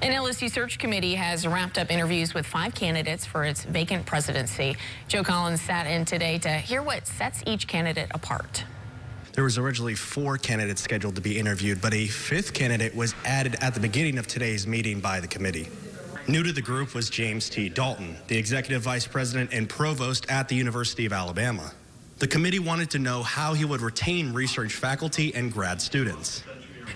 An LSU search committee has wrapped up interviews with 5 candidates for its vacant presidency. Joe Collins sat in today to hear what sets each candidate apart. There was originally 4 candidates scheduled to be interviewed, but a 5th candidate was added at the beginning of today's meeting by the committee. New to the group was James T. Dalton, the executive vice president and provost at the University of Alabama. The committee wanted to know how he would retain research faculty and grad students.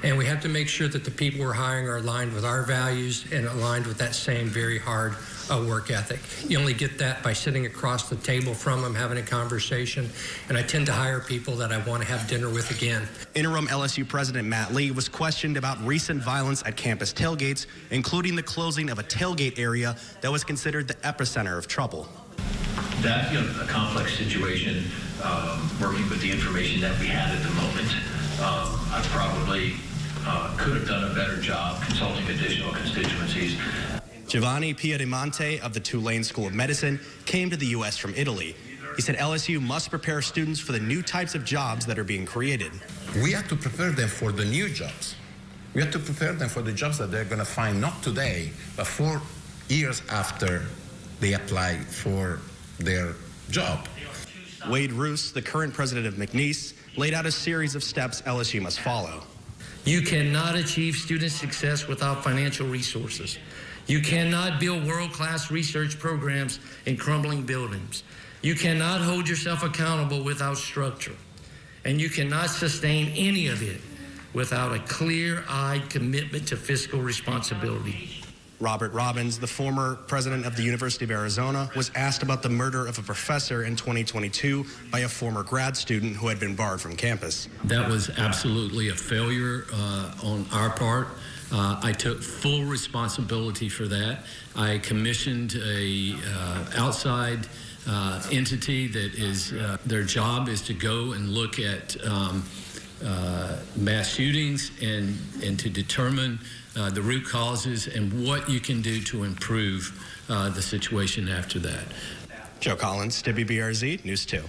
And we have to make sure that the people we're hiring are aligned with our values and aligned with that same very hard work ethic. You only get that by sitting across the table from them, having a conversation. And I tend to hire people that I want to have dinner with again. Interim LSU President Matt Lee was questioned about recent violence at campus tailgates, including the closing of a tailgate area that was considered the epicenter of trouble. That's a complex situation, working with the information that we had at the moment. I probably could have done a better job consulting additional constituencies. Giovanni Piedimonte of the Tulane School of Medicine came to the U.S. from Italy. He said LSU must prepare students for the new types of jobs that are being created. We have to prepare them for the new jobs. We have to prepare them for the jobs that they're going to find not today, but 4 years after they apply for their job. Wade Roos, the current president of McNeese, laid out a series of steps LSU must follow. You cannot achieve student success without financial resources. You cannot build world-class research programs in crumbling buildings. You cannot hold yourself accountable without structure. And you cannot sustain any of it without a clear-eyed commitment to fiscal responsibility. Robert Robbins, the former president of the University of Arizona, was asked about the murder of a professor in 2022 by a former grad student who had been barred from campus. That was absolutely a failure on our part. I took full responsibility for that. I commissioned a outside entity that is, their job is to go and look at mass shootings and to determine the root causes and what you can do to improve the situation after that. Joe Collins, WBRZ News 2.